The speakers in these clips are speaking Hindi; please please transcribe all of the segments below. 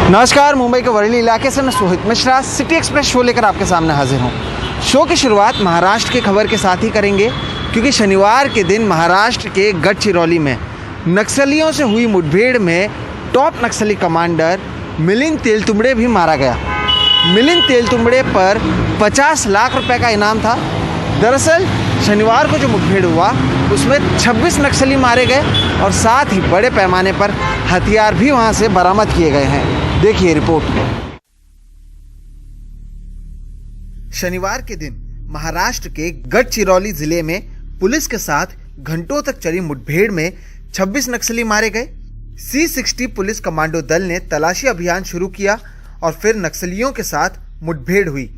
नमस्कार, मुंबई के वरली इलाके से मैं Sohit Mishra city express show लेकर आपके सामने हाजिर हूँ। शो की शुरुआत महाराष्ट्र की खबर के साथ ही करेंगे, क्योंकि शनिवार के दिन महाराष्ट्र के गढ़चिरौली में नक्सलियों से हुई मुठभेड़ में टॉप नक्सली कमांडर मिलिंद तेलतुंबड़े भी मारा गया। मिलिंद तेलतुंबड़े पर 50 लाख रुपए का इनाम था। दरअसल शनिवार को जो मुठभेड़ हुआ उसमें 26 नक्सली मारे गए और साथ ही बड़े पैमाने पर हथियार भी वहां से बरामद किए गए हैं। देखिए रिपोर्ट। शनिवार के दिन महाराष्ट्र के गढ़चिरौली जिले में पुलिस के साथ घंटों तक चली मुठभेड़ में 26 नक्सली मारे गए। C60 पुलिस कमांडो दल ने तलाशी अभियान शुरू किया और फिर नक्सलियों के साथ मुठभेड़ हुई।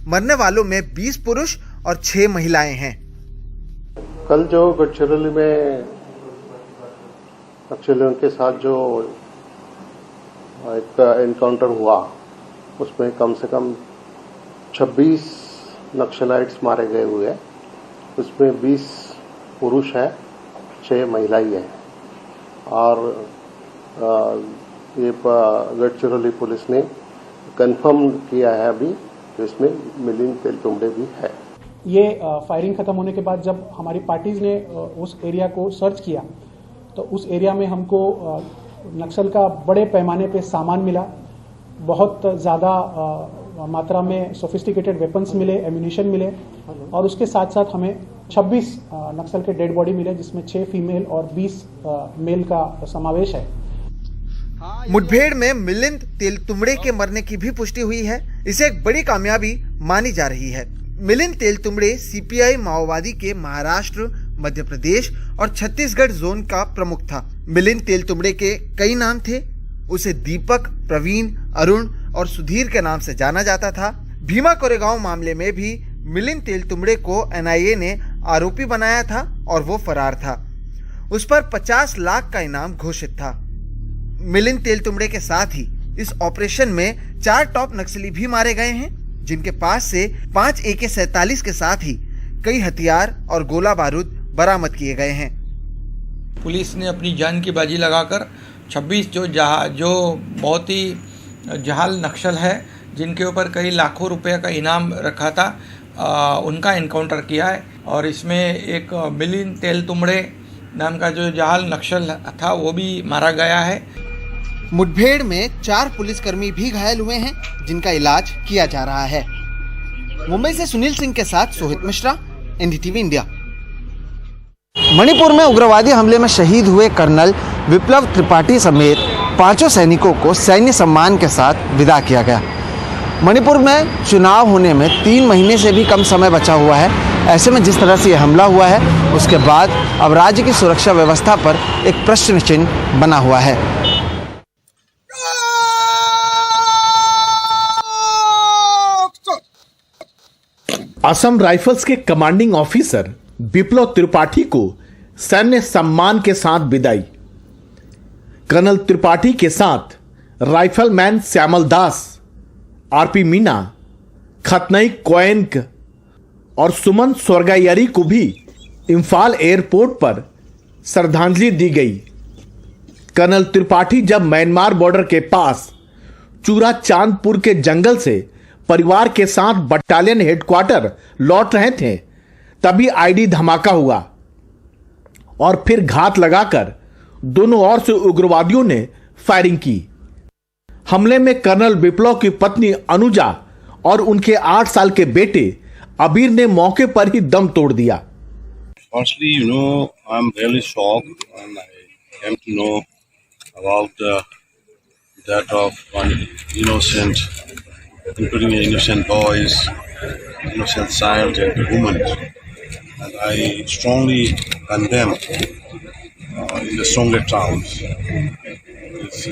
मरने वालों में 20 पुरुष और 6 महिलाएं हैं। कल जो गढ़चिरौली में नक्सलियों के साथ जो एक एनकाउंटर हुआ उसमें कम से कम 26 नक्सलाइट्स मारे गए हुए हैं। उसमें 20 पुरुष हैं, 6 महिलाएं हैं। और ये गढ़चिरौली पुलिस ने कंफर्म किया है अभी तो इसमें मिलिंद तेलतुंबड़े भी है। ये फायरिंग खत्म होने के बाद जब हमारी पार्टीज ने उस एरिया को सर्च किया तो उस एरिया में हमको नक्सल का बड़े पैमाने पे सामान मिला। बहुत ज़्यादा मात्रा में सोफिस्टिकेटेड वेपन्स मिले, एम्यूनिशन मिले और उसके साथ साथ हमें 26 नक्सल के डेड बॉडी मिले, जिसमें 6 फीमेल और 20 मेल का समावेश है। मुठभेड़ में मिलिंद तेलतुंबड़े के मरने की भी पुष्टि हुई है। इसे एक बड़ी कामयाबी मानी जा रही है। मिलिंद तेलतुंबड़े सीपीआई माओवादी के महाराष्ट्र, मध्य प्रदेश और छत्तीसगढ़ जोन का प्रमुख था। मिलिंद तेलतुंबड़े के कई नाम थे। उसे दीपक, प्रवीण, अरुण और सुधीर के नाम से जाना जाता था। भीमा कोरेगांव मामले में भी मिलिंद तेलतुंबड़े को एनआईए ने आरोपी बनाया था और वो फरार था। उस पर 50 लाख का इनाम घोषित था। मिलिंद तेलतुंबड़े के साथ ही इस ऑपरेशन में 4 टॉप नक्सली भी मारे गए हैं, जिनके पास से 5 AK-47 के साथ ही कई हथियार और गोला बारूद बरामद किए गए हैं। पुलिस ने अपनी जान की बाजी लगाकर 26 जो बहुत ही जहाल नक्सल है, जिनके ऊपर कई लाखों रुपए का इनाम रखा था, उनका एनकाउंटर किया है। और इसमें एक मिलिंद तेलतुंबड़े नाम का जो जहाल नक्सल था वो भी मारा गया है। मुठभेड़ में 4 पुलिसकर्मी भी घायल हुए हैं, जिनका इलाज किया जा रहा है। मुंबई से सुनील सिंह के साथ सोहित मिश्रा, NDTV इंडिया। मणिपुर में उग्रवादी हमले में शहीद हुए कर्नल विप्लव त्रिपाठी समेत 5 सैनिकों को सैन्य सम्मान के साथ विदा किया गया। मणिपुर में चुनाव होने में 3 महीने से भी कम समय बचा हुआ है। ऐसे में जिस तरह से यह हमला हुआ है उसके बाद अब राज्य की सुरक्षा व्यवस्था पर एक प्रश्न चिन्ह बना हुआ है। असम राइफल्स के कमांडिंग ऑफिसर विप्लव त्रिपाठी को सैन्य सम्मान के साथ विदाई। कर्नल त्रिपाठी के साथ राइफलमैन श्यामल दास, आरपी मीना, खतनई कोयनक और सुमन स्वर्गायरी को भी इम्फाल एयरपोर्ट पर श्रद्धांजलि दी गई। कर्नल त्रिपाठी जब म्यांमार बॉर्डर के पास चूरा चांदपुर के जंगल से परिवार के साथ बटालियन हेडक्वार्टर लौट रहे थे, तभी आईडी धमाका हुआ और फिर घात लगाकर दोनों ओर से उग्रवादियों ने फायरिंग की। हमले में कर्नल विप्लव की पत्नी अनुजा और उनके 8 साल के बेटे अबीर ने मौके पर ही दम तोड़ दिया। Firstly, I'm really shocked when I came to know about the death of one innocent, including innocent boys, innocent child and women. And I strongly condemn in the strongest terms.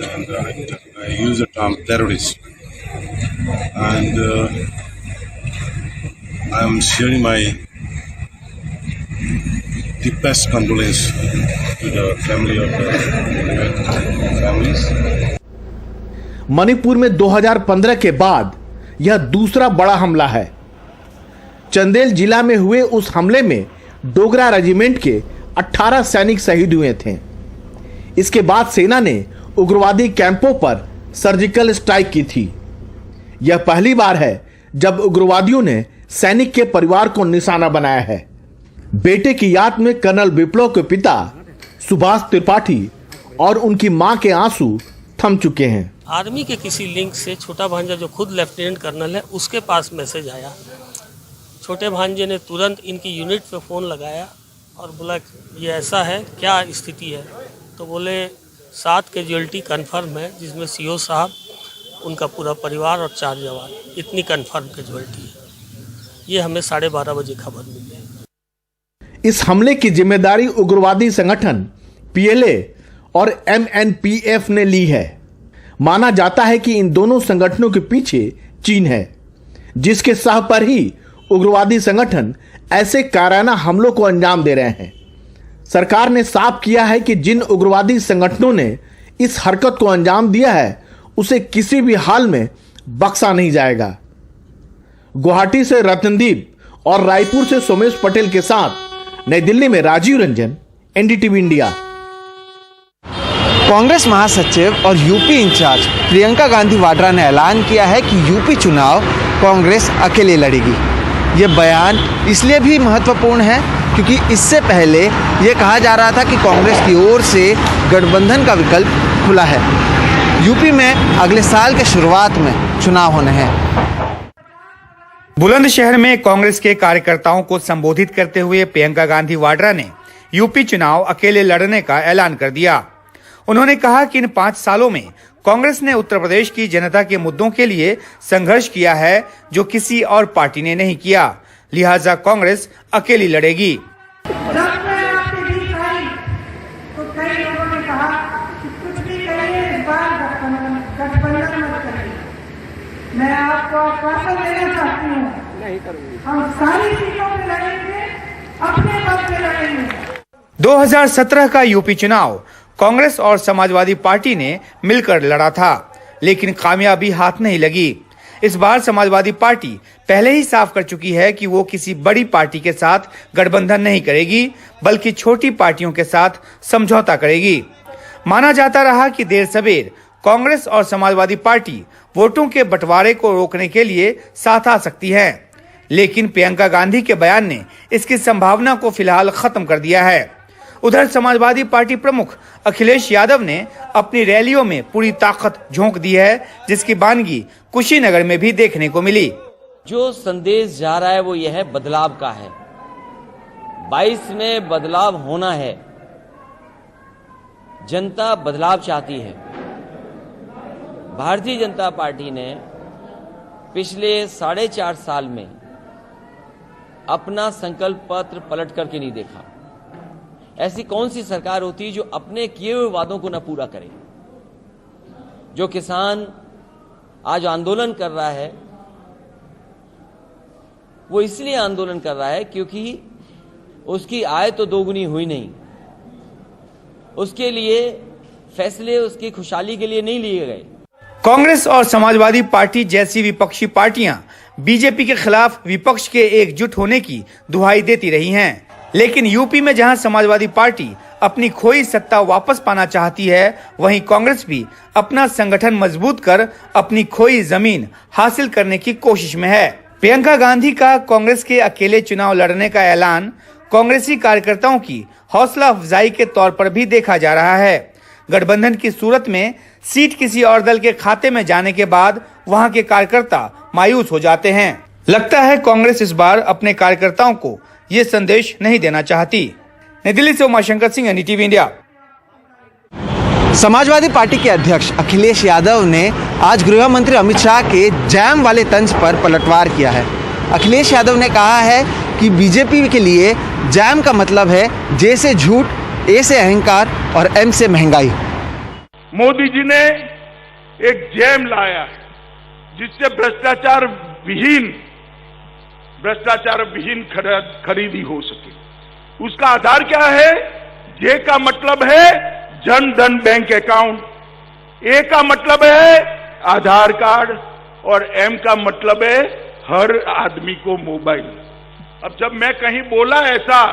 And I use the term terrorist. And I am sharing my deepest condolence to the family of the families. Manipur में 2015 के बाद यह दूसरा बड़ा हमला है। चंदेल जिला में हुए उस हमले में डोगरा रेजिमेंट के 18 सैनिक शहीद हुए थे। इसके बाद सेना ने उग्रवादी कैंपों पर सर्जिकल स्ट्राइक की थी। यह पहली बार है जब उग्रवादियों ने सैनिक के परिवार को निशाना बनाया है। बेटे की याद में कर्नल विप्लव के पिता सुभाष त्रिपाठी और उनकी मां के आंसू थम चुके हैं। आर्मी के किसी लिंक से छोटा भांजा जो खुद लेफ्टिनेंट कर्नल है उसके पास मैसेज आया। छोटे भांजे ने तुरंत इनकी यूनिट पे फ़ोन लगाया और बोला ये ऐसा है, क्या स्थिति है? तो बोले 7 कैजुअल्टी कन्फर्म है, जिसमें सीओ साहब, उनका पूरा परिवार और 4 जवान, इतनी कन्फर्म कैजुअल्टी है। ये हमें 12:30 बजे खबर मिली है। इस हमले की जिम्मेदारी उग्रवादी संगठन PLA और MNPF ने ली है। माना जाता है कि इन दोनों संगठनों के पीछे चीन है, जिसके साह पर ही उग्रवादी संगठन ऐसे कायराना हमलों को अंजाम दे रहे हैं। सरकार ने साफ किया है कि जिन उग्रवादी संगठनों ने इस हरकत को अंजाम दिया है उसे किसी भी हाल में बख्शा नहीं जाएगा। गुवाहाटी से रतनदीप और रायपुर से सोमेश पटेल के साथ नई दिल्ली में राजीव रंजन, NDTV इंडिया। कांग्रेस महासचिव और यूपी इंचार्ज प्रियंका गांधी वाड्रा ने ऐलान किया है कि यूपी चुनाव कांग्रेस अकेले लड़ेगी। ये बयान इसलिए भी महत्वपूर्ण है क्योंकि इससे पहले ये कहा जा रहा था कि कांग्रेस की ओर से गठबंधन का विकल्प खुला है। यूपी में अगले साल के शुरुआत में चुनाव होने हैं। बुलंदशहर में कांग्रेस के कार्यकर्ताओं को संबोधित करते हुए प्रियंका गांधी वाड्रा ने यूपी चुनाव अकेले लड़ने का ऐलान कर दिया। उन्होंने कहा कि इन 5 सालों में कांग्रेस ने उत्तर प्रदेश की जनता के मुद्दों के लिए संघर्ष किया है जो किसी और पार्टी ने नहीं किया, लिहाजा कांग्रेस अकेली लड़ेगी। जब मैं आपके बीच आई तो कई लोगों ने कहा कि कुछ भी करिए, इस बार गठबंधन मत करिए। मैं आपको आश्वासन देना चाहती हूँ, हम सारी सीटों पे लड़ेंगे, अपने पद पे लड़ेंगे। 2017 का यूपी चुनाव कांग्रेस और समाजवादी पार्टी ने मिलकर लड़ा था, लेकिन कामयाबी हाथ नहीं लगी। इस बार समाजवादी पार्टी पहले ही साफ कर चुकी है कि वो किसी बड़ी पार्टी के साथ गठबंधन नहीं करेगी, बल्कि छोटी पार्टियों के साथ समझौता करेगी। माना जाता रहा कि देर सवेर कांग्रेस और समाजवादी पार्टी वोटों के बंटवारे को रोकने के लिए साथ आ सकती है, लेकिन प्रियंका गांधी के बयान ने इसकी संभावना को फिलहाल खत्म कर दिया है। उधर समाजवादी पार्टी प्रमुख अखिलेश यादव ने अपनी रैलियों में पूरी ताकत झोंक दी है, जिसकी बानगी कुशीनगर में भी देखने को मिली। जो संदेश जा रहा है वो यह है, बदलाव का है। 22 में बदलाव होना है, जनता बदलाव चाहती है। भारतीय जनता पार्टी ने पिछले 4.5 साल में अपना संकल्प पत्र पलट करके नहीं देखा। ऐसी कौन सी सरकार होती है जो अपने किए हुए वादों को न पूरा करे? जो किसान आज आंदोलन कर रहा है वो इसलिए आंदोलन कर रहा है क्योंकि उसकी आय तो दोगुनी हुई नहीं, उसके लिए फैसले उसकी खुशहाली के लिए नहीं लिए गए। कांग्रेस और समाजवादी पार्टी जैसी विपक्षी पार्टियां बीजेपी के खिलाफ विपक्ष के एकजुट होने की दुहाई देती रही हैं, लेकिन यूपी में जहां समाजवादी पार्टी अपनी खोई सत्ता वापस पाना चाहती है, वहीं कांग्रेस भी अपना संगठन मजबूत कर अपनी खोई जमीन हासिल करने की कोशिश में है। प्रियंका गांधी का कांग्रेस के अकेले चुनाव लड़ने का ऐलान कांग्रेसी कार्यकर्ताओं की हौसला अफजाई के तौर पर भी देखा जा रहा है। गठबंधन की सूरत में सीट किसी और दल के खाते में जाने के बाद वहां के कार्यकर्ता मायूस हो जाते हैं। लगता है कांग्रेस इस बार अपने कार्यकर्ताओं को ये संदेश नहीं देना चाहती। नई दिल्ली से Umashankar Singh, NDTV India. Samajwadi party के अध्यक्ष अखिलेश यादव ने आज गृह मंत्री अमित शाह के जैम वाले तंज पर पलटवार किया है। अखिलेश यादव ने कहा है कि बीजेपी के लिए जैम का मतलब है जे से झूठ, ए से अहंकार और M से महंगाई। मोदी जी ने एक जैम लाया है जिससे भ्रष्टाचार विहीन खरीदी हो सके। उसका आधार क्या है? जे का मतलब है जन धन बैंक अकाउंट, ए का मतलब है आधार कार्ड और M का मतलब है हर आदमी को मोबाइल। अब जब मैं कहीं बोला ऐसा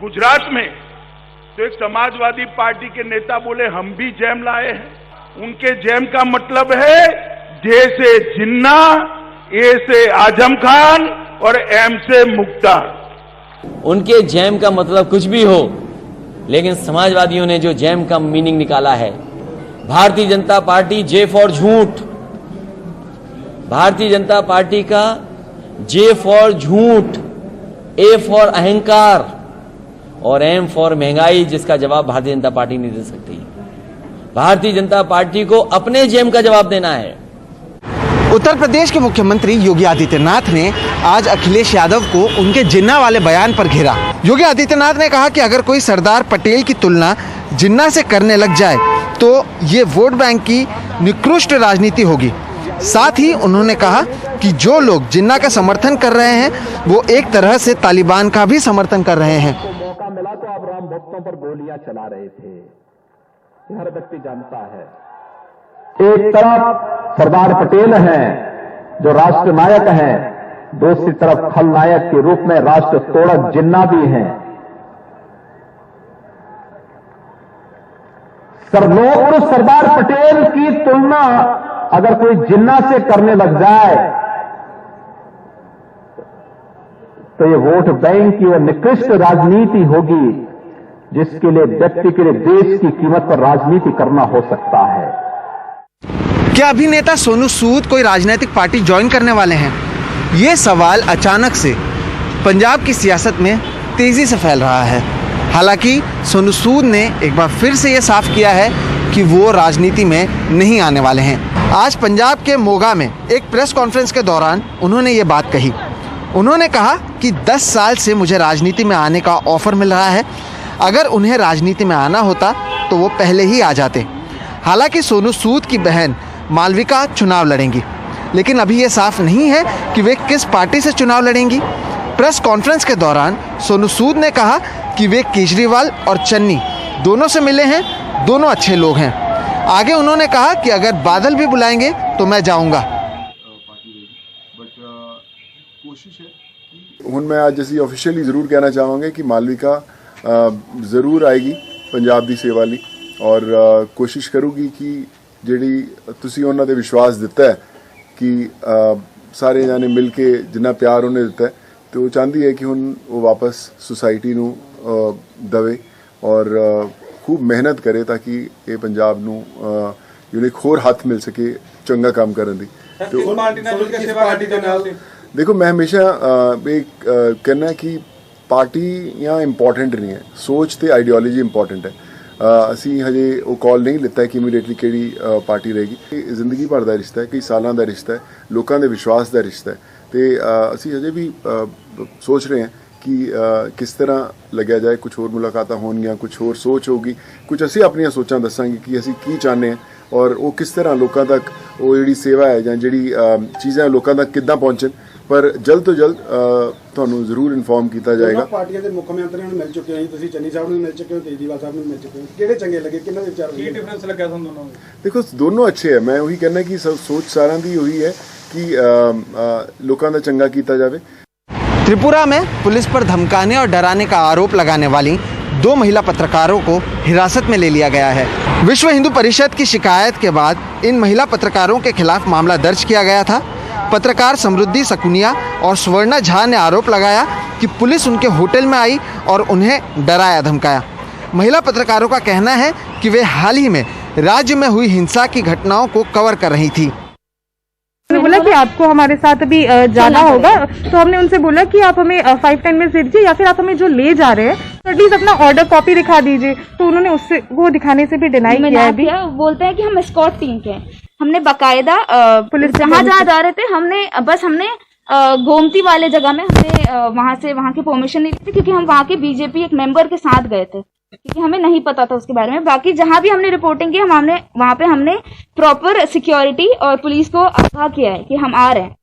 गुजरात में, तो एक समाजवादी पार्टी के नेता बोले हम भी जैम लाए हैं। उनके जेम का मतलब है जे से जिन्ना, ए से आजम खान और एम से मुख्तार। उनके जैम का मतलब कुछ भी हो, लेकिन समाजवादियों ने जो जैम का मीनिंग निकाला है, Bharatiya Janata party J for झूठ, भारतीय जनता पार्टी का जे फॉर झूठ, ए फॉर अहंकार और एम फॉर महंगाई, जिसका जवाब भारतीय जनता पार्टी नहीं दे सकती। भारतीय जनता पार्टी को अपने जेम का जवाब देना है। उत्तर प्रदेश के मुख्यमंत्री योगी आदित्यनाथ ने आज अखिलेश यादव को उनके जिन्ना वाले बयान पर घेरा। योगी आदित्यनाथ ने कहा कि अगर कोई सरदार पटेल की तुलना जिन्ना से करने लग जाए तो ये वोट बैंक की निकृष्ट राजनीति होगी। साथ ही उन्होंने कहा कि जो लोग जिन्ना का समर्थन कर रहे हैं वो एक तरह से तालिबान का भी समर्थन कर रहे हैं। मौका मिला तो आप राम भक्तों पर गोलियां चला रहे थे, हर व्यक्ति जानता है। एक तरफ सरदार पटेल हैं जो राष्ट्र नायक हैं, दूसरी तरफ खलनायक के रूप में राष्ट्र तोड़क जिन्ना भी हैं। लोग सरदार पटेल की तुलना अगर कोई जिन्ना से करने लग जाए तो ये वोट बैंक की और निकृष्ट राजनीति होगी, जिसके लिए व्यक्ति के लिए देश की कीमत पर राजनीति करना हो सकता है। क्या अभिनेता सोनू सूद कोई राजनीतिक पार्टी ज्वाइन करने वाले हैं? ये सवाल अचानक से पंजाब की सियासत में तेजी से फैल रहा है। हालांकि सोनू सूद ने एक बार फिर से ये साफ किया है कि वो राजनीति में नहीं आने वाले हैं। आज पंजाब के मोगा में एक प्रेस कॉन्फ्रेंस के दौरान उन्होंने ये बात कही। उन्होंने कहा कि 10 साल से मुझे राजनीति में आने का ऑफर मिल रहा है, अगर उन्हें राजनीति में आना होता तो वो पहले ही आ जाते। हालांकि सोनू सूद की बहन मालविका चुनाव लड़ेंगी, लेकिन अभी ये साफ नहीं है कि वे किस पार्टी से चुनाव लड़ेंगी। प्रेस कॉन्फ्रेंस के दौरान सोनू सूद ने कहा कि वे केजरीवाल और चन्नी दोनों से मिले हैं, दोनों अच्छे लोग हैं। आगे उन्होंने कहा कि अगर बादल भी बुलाएंगे तो मैं जाऊंगा। ਹੁਣ मैं आज ਅਸੀਂ ऑफिशियली ज़रूर कहना चाहांगे कि मालविका ज़रूर आएगी पंजाब ਦੀ ਸੇਵਾ ਲਈ और कोशिश करूगी कि ਜਿਹੜੀ ਤੁਸੀਂ ਉਹਨਾਂ ਦੇ ਵਿਸ਼ਵਾਸ ਦਿੱਤਾ ਹੈ कि ਸਾਰੇ ਜਾਣੇ ਮਿਲ ਕੇ ਜਿੰਨਾ ਪਿਆਰ ਉਹਨੇ ਦਿੱਤਾ ਹੈ ਤੇ ਉਹ ਚਾਹੁੰਦੀ ਹੈ ਕਿ ਹੁਣ ਉਹ ਵਾਪਸ ਸੁਸਾਇਟੀ ਨੂੰ ਦਵੇ और खूब मेहनत करे ताकि ये पंजाब ਨੂੰ एक ਹੋਰ ਹੱਥ ਮਿਲ ਸਕੇ ਚੰਗਾ ਕੰਮ ਕਰਨ ਦੀ। देखो मैं हमेशा एक कहना कि पार्टियां इंपॉर्टेंट नहीं है, सोच तो आइडियोलॉजी इंपॉर्टेंट है। असी हजे वो कॉल नहीं लिता है कि इमीडिएटली किहड़ी पार्टी रहेगी। जिंदगी भर का रिश्ता है, कई सालों का रिश्ता है, लोगों के विश्वास का रिश्ता है। तो असी हजे भी सोच रहे हैं कि किस तरह लग्या जाए। कुछ होर मुलाकातां होणगियां, कुछ होर सोच होगी, कुछ असी अपनियां सोचां दसांगे कि असी की चाहते हैं और वो किस तरह लोगों तक वो जिहड़ी सेवा है जां जिहड़ी चीज़ां लोगों तक किद्दां पहुँचन। पर जल्द तो जल्द ਤੁਹਾਨੂੰ ਜ਼ਰੂਰ ਇਨਫੋਰਮ ਕੀਤਾ ਜਾਏਗਾ। ਪਾਰਟੀਆਂ ਦੇ ਮੁੱਖ ਮੰਤਰੀਆਂ ਨੂੰ ਮਿਲ ਚੁੱਕੇ ਹੋ ਜੀ, ਤੁਸੀਂ ਚੰਨੀ ਸਾਹਿਬ ਨੂੰ ਮਿਲ ਚੁੱਕੇ ਹੋ, ਕੇਜਰੀਵਾਲ ਸਾਹਿਬ ਨੂੰ ਮਿਲ ਚੁੱਕੇ ਹੋ, ਕਿਹੜੇ ਚੰਗੇ ਲੱਗੇ, ਕਿਹਨਾਂ ਦੇ ਵਿਚਾਰ ਕੀ ਡਿਫਰੈਂਸ ਲੱਗਾ ਤੁਹਾਨੂੰ ਦੋਨੋਂ? देखो दोनों अच्छे है। मैं वही कहना कि सोच सारा दी वही है कि लोगों का चंगा किया जाए। त्रिपुरा में पुलिस पर धमकाने और डराने का आरोप लगाने वाली 2 महिला पत्रकारों को हिरासत में ले लिया गया है। विश्व हिंदू परिषद की शिकायत के बाद इन महिला पत्रकारों के खिलाफ मामला दर्ज किया गया था। पत्रकार समृद्धि सकुनिया और स्वर्णा झा ने आरोप लगाया कि पुलिस उनके होटल में आई और उन्हें डराया धमकाया। महिला पत्रकारों का कहना है कि वे हाल ही में राज्य में हुई हिंसा की घटनाओं को कवर कर रही थी। उन्होंने बोला कि आपको हमारे साथ अभी जाना होगा, तो हमने उनसे बोला कि आप हमें 5-10 मिनट दे दीजिए या फिर आप हमें जो ले जा रहे हैं तो एटलीस्ट अपना ऑर्डर कॉपी दिखा दीजिए। तो उन्होंने उससे वो दिखाने से भी डिनाई किया है। अभी बोलते हैं कि हम एस्कॉर्ट टीम के हैं। हमने बाकायदा पुलिस जहाँ जा रहे थे हमने गोमती वाले जगह में हमने वहाँ की परमिशन नहीं ली थी, क्योंकि हम वहाँ के बीजेपी एक मेंबर के साथ गए थे, क्योंकि हमें नहीं पता था उसके बारे में। बाकी जहाँ भी हमने रिपोर्टिंग की वहाँ पे हमने प्रॉपर सिक्योरिटी और पुलिस को आगाह किया है कि हम आ रहे हैं।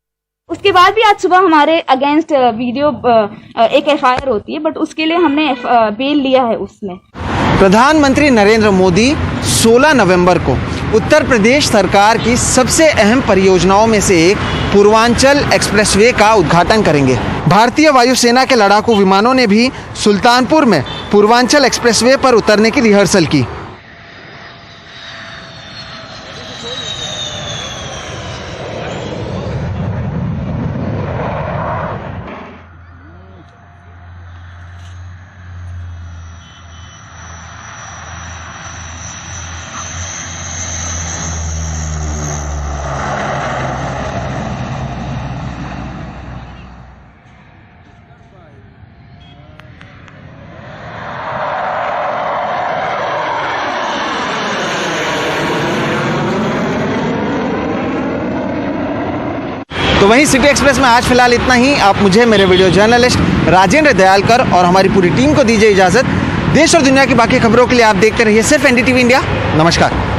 उसके बाद भी आज सुबह हमारे अगेंस्ट वीडियो एक FIR होती है, बट उसके लिए हमने बेल लिया है। उसमें प्रधानमंत्री नरेंद्र मोदी 16 नवंबर को उत्तर प्रदेश सरकार की सबसे अहम परियोजनाओं में से एक पूर्वांचल एक्सप्रेसवे का उद्घाटन करेंगे। भारतीय वायुसेना के लड़ाकू विमानों ने भी सुल्तानपुर में पूर्वांचल एक्सप्रेसवे पर उतरने की रिहर्सल की। तो वहीं सिटी एक्सप्रेस में आज फिलहाल इतना ही। आप मुझे, मेरे वीडियो जर्नलिस्ट राजेंद्र दयालकर और हमारी पूरी टीम को दीजिए इजाज़त। देश और दुनिया की बाकी खबरों के लिए आप देखते रहिए सिर्फ NDTV इंडिया। नमस्कार।